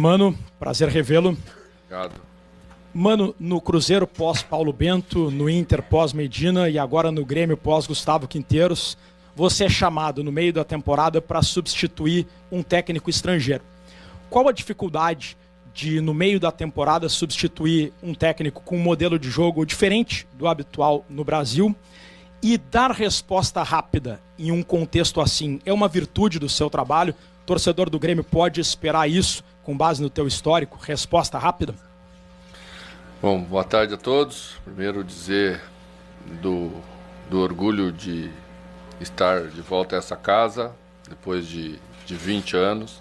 Mano. Prazer revê-lo. Obrigado. Mano, no Cruzeiro pós Paulo Bento, no Inter pós Medina e agora no Grêmio pós Gustavo Quinteiros, você é chamado no meio da temporada para substituir um técnico estrangeiro. Qual a dificuldade de, no meio da temporada, substituir um técnico com um modelo de jogo diferente do habitual no Brasil e dar resposta rápida em um contexto assim? É uma virtude do seu trabalho? O torcedor do Grêmio pode esperar isso com base no teu histórico? Resposta rápida? Bom, boa tarde a todos. Primeiro dizer do orgulho de estar de volta a essa casa, depois de 20 anos.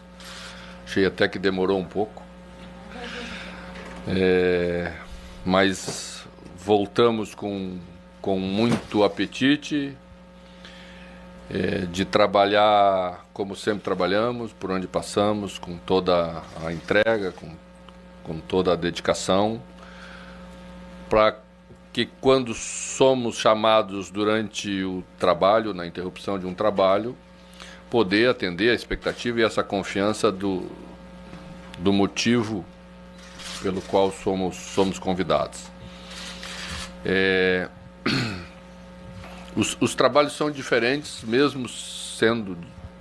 Achei até que demorou um pouco. Mas voltamos com muito apetite, de trabalhar como sempre trabalhamos, por onde passamos, com toda a entrega, com toda a dedicação, para que quando somos chamados durante o trabalho, na interrupção de um trabalho, poder atender a expectativa e essa confiança do motivo pelo qual somos convidados. Os trabalhos são diferentes, mesmo sendo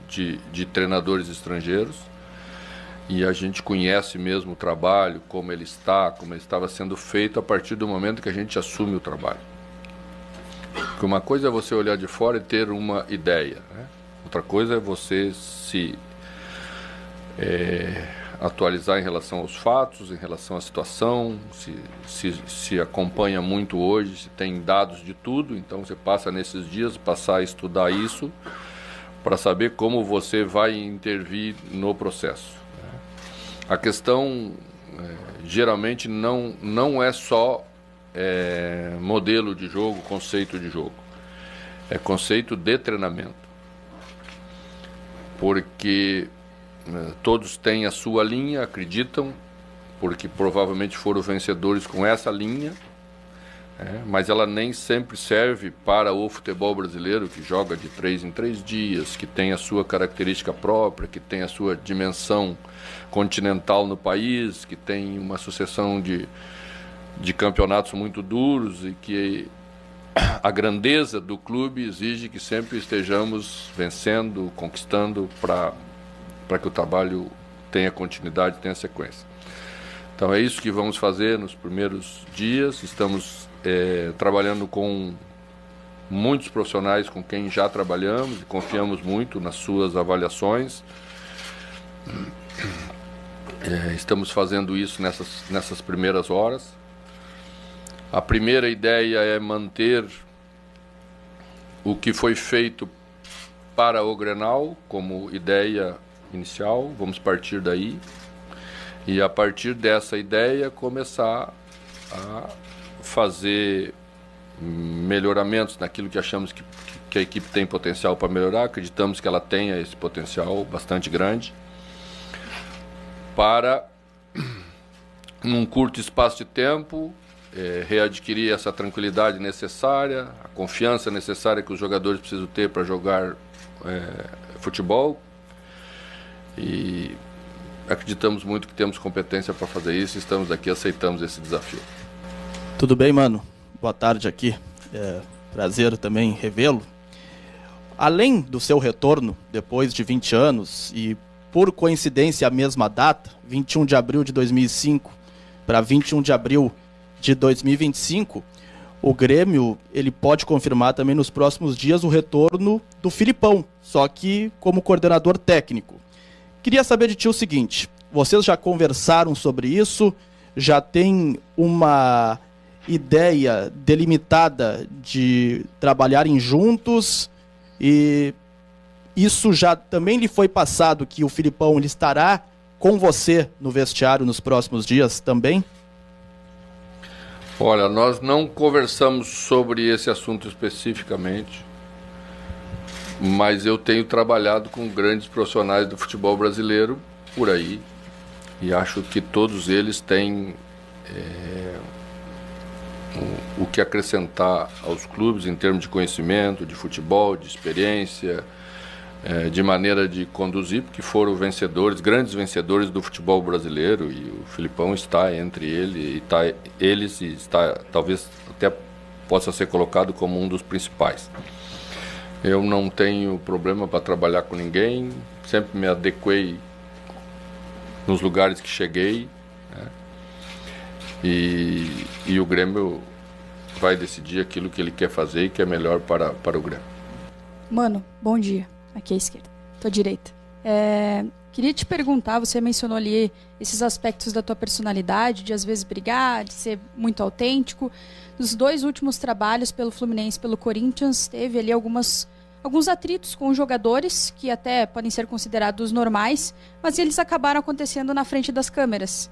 de treinadores estrangeiros, e a gente conhece mesmo o trabalho, como ele estava sendo feito a partir do momento que a gente assume o trabalho. Porque uma coisa é você olhar de fora e ter uma ideia, né? Outra coisa é você se atualizar em relação aos fatos, em relação à situação, se acompanha muito hoje, se tem dados de tudo, então você passa nesses dias passar a estudar isso para saber como você vai intervir no processo. A questão geralmente não é só modelo de jogo, conceito de jogo, é conceito de treinamento, porque todos têm a sua linha, acreditam, porque provavelmente foram vencedores com essa linha, mas ela nem sempre serve para o futebol brasileiro, que joga de 3 em 3 dias, que tem a sua característica própria, que tem a sua dimensão continental no país, que tem uma sucessão de campeonatos muito duros e que a grandeza do clube exige que sempre estejamos vencendo, conquistando para que o trabalho tenha continuidade, tenha sequência. Então é isso que vamos fazer nos primeiros dias. Estamos trabalhando com muitos profissionais com quem já trabalhamos e confiamos muito nas suas avaliações. Estamos fazendo isso nessas primeiras horas. A primeira ideia é manter o que foi feito para o Grenal como ideia inicial. Vamos partir daí e a partir dessa ideia começar a fazer melhoramentos naquilo que achamos que a equipe tem potencial para melhorar. Acreditamos que ela tenha esse potencial bastante grande para, num curto espaço de tempo, readquirir essa tranquilidade necessária, a confiança necessária que os jogadores precisam ter para jogar futebol, e acreditamos muito que temos competência para fazer isso e estamos aqui, aceitamos esse desafio. Tudo bem, mano? Boa tarde aqui. Prazer também revê-lo. Além do seu retorno, depois de 20 anos, e por coincidência a mesma data, 21 de abril de 2005 para 21 de abril de 2025, o Grêmio ele pode confirmar também nos próximos dias o retorno do Filipão, só que como coordenador técnico. Queria saber de ti o seguinte: vocês já conversaram sobre isso? Já tem uma ideia delimitada de trabalharem juntos? E isso já também lhe foi passado que o Filipão ele estará com você no vestiário nos próximos dias também? Olha, nós não conversamos sobre esse assunto especificamente, mas eu tenho trabalhado com grandes profissionais do futebol brasileiro por aí e acho que todos eles têm o que acrescentar aos clubes em termos de conhecimento, de futebol, de experiência, de maneira de conduzir, porque foram vencedores, grandes vencedores do futebol brasileiro, e o Filipão está entre eles e está, talvez até possa ser colocado como um dos principais. Eu não tenho problema para trabalhar com ninguém, sempre me adequei nos lugares que cheguei, né? E o Grêmio vai decidir aquilo que ele quer fazer e que é melhor para o Grêmio. Mano, bom dia. Aqui à esquerda, tua direita. Queria te perguntar, você mencionou ali esses aspectos da tua personalidade, de às vezes brigar, de ser muito autêntico. Nos 2 últimos trabalhos pelo Fluminense, pelo Corinthians, teve ali alguns atritos com jogadores que até podem ser considerados normais, mas eles acabaram acontecendo na frente das câmeras.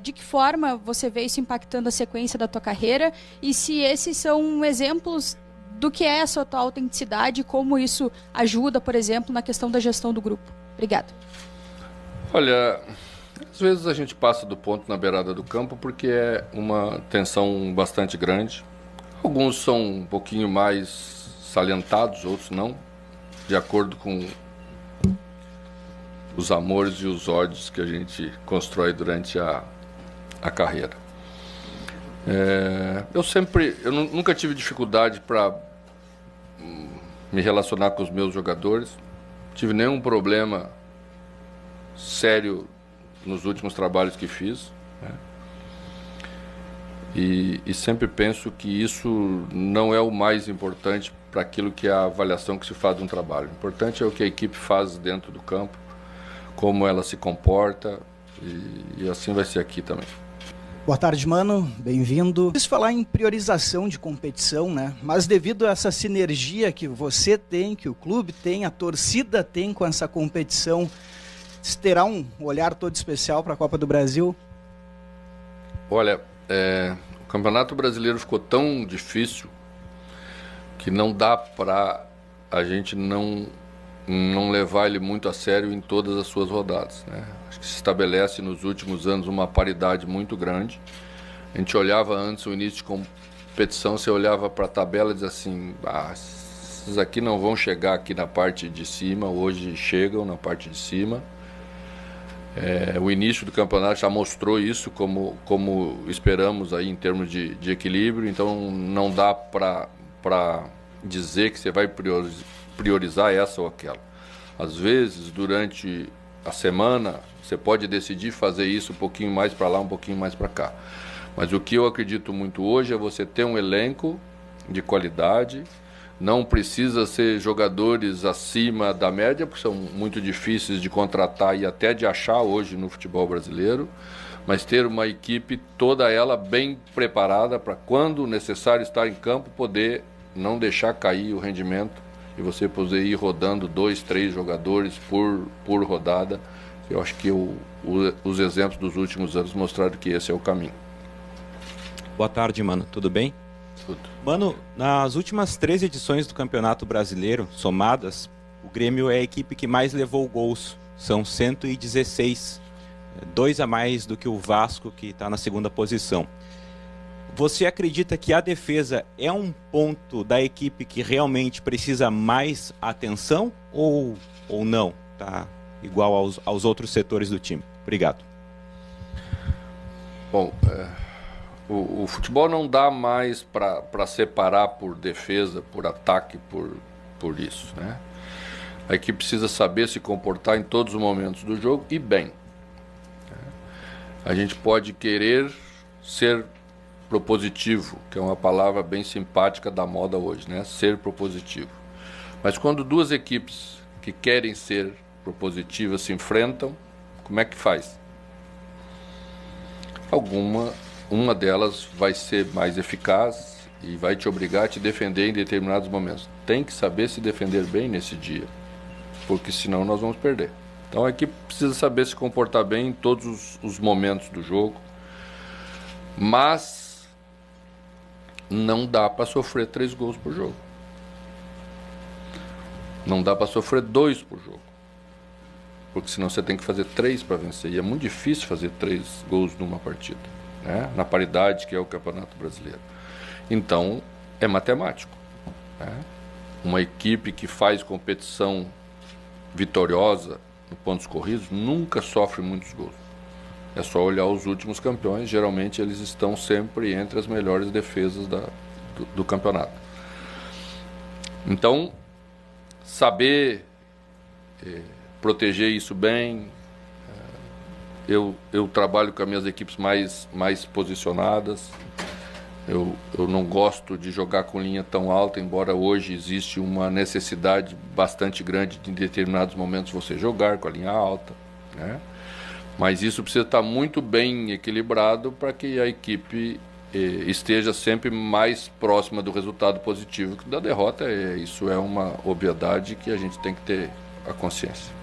De que forma você vê isso impactando a sequência da tua carreira e se esses são exemplos do que é essa tua autenticidade e como isso ajuda, por exemplo, na questão da gestão do grupo? Obrigado. Olha, às vezes a gente passa do ponto na beirada do campo porque é uma tensão bastante grande. Alguns são um pouquinho mais salientados, outros não, de acordo com os amores e os ódios que a gente constrói durante a carreira. Eu nunca tive dificuldade para me relacionar com os meus jogadores, tive nenhum problema sério nos últimos trabalhos que fiz, né? E sempre penso que isso não é o mais importante para aquilo que é a avaliação que se faz de um trabalho. O importante é o que a equipe faz dentro do campo, como ela se comporta, e assim vai ser aqui também. Boa tarde, mano. Bem-vindo. Preciso falar em priorização de competição, né? Mas devido a essa sinergia que você tem, que o clube tem, a torcida tem com essa competição, terá um olhar todo especial para a Copa do Brasil? Olha, o Campeonato Brasileiro ficou tão difícil que não dá para a gente não levar ele muito a sério em todas as suas rodadas, né? Acho que se estabelece nos últimos anos uma paridade muito grande. A gente olhava antes o início de competição, você olhava para a tabela e dizia assim, esses aqui não vão chegar aqui na parte de cima, hoje chegam na parte de cima. O início do campeonato já mostrou isso, como esperamos aí em termos de equilíbrio, então não dá para dizer que você vai priorizar essa ou aquela. Às vezes, durante a semana, você pode decidir fazer isso um pouquinho mais para lá, um pouquinho mais para cá. Mas o que eu acredito muito hoje é você ter um elenco de qualidade. Não precisa ser jogadores acima da média, porque são muito difíceis de contratar e até de achar hoje no futebol brasileiro, mas ter uma equipe toda ela bem preparada para, quando necessário estar em campo, poder não deixar cair o rendimento e você poder ir rodando 2, 3 jogadores por rodada. Eu acho que os exemplos dos últimos anos mostraram que esse é o caminho. Boa tarde, mano. Tudo bem? Tudo. Mano, nas últimas 3 edições do Campeonato Brasileiro, somadas, o Grêmio é a equipe que mais levou gols. São 116, 2 a mais do que o Vasco, que está na 2ª posição. Você acredita que a defesa é um ponto da equipe que realmente precisa mais atenção ou não? Tá igual aos outros setores do time? Obrigado. Bom, o futebol não dá mais para separar por defesa, por ataque, por isso, né? A equipe precisa saber se comportar em todos os momentos do jogo e bem. A gente pode querer ser propositivo, que é uma palavra bem simpática da moda hoje, né? Ser propositivo. Mas quando 2 equipes que querem ser propositivas se enfrentam, como é que faz? Uma delas vai ser mais eficaz e vai te obrigar a te defender em determinados momentos. Tem que saber se defender bem nesse dia, porque senão nós vamos perder. Então a equipe precisa saber se comportar bem em todos os momentos do jogo, mas não dá para sofrer 3 gols por jogo. Não dá para sofrer 2 por jogo, porque senão você tem que fazer 3 para vencer, e é muito difícil fazer 3 gols numa partida, né? Na paridade que é o Campeonato Brasileiro. Então é matemático, né? Uma equipe que faz competição vitoriosa no pontos corridos nunca sofre muitos gols. É só olhar os últimos campeões, geralmente eles estão sempre entre as melhores defesas do campeonato. Então, saber proteger isso bem. Eu trabalho com as minhas equipes mais posicionadas. Eu não gosto de jogar com linha tão alta, embora hoje existe uma necessidade bastante grande de, em determinados momentos, você jogar com a linha alta, né? Mas isso precisa estar muito bem equilibrado para que a equipe esteja sempre mais próxima do resultado positivo que da derrota. Isso é uma obviedade que a gente tem que ter a consciência.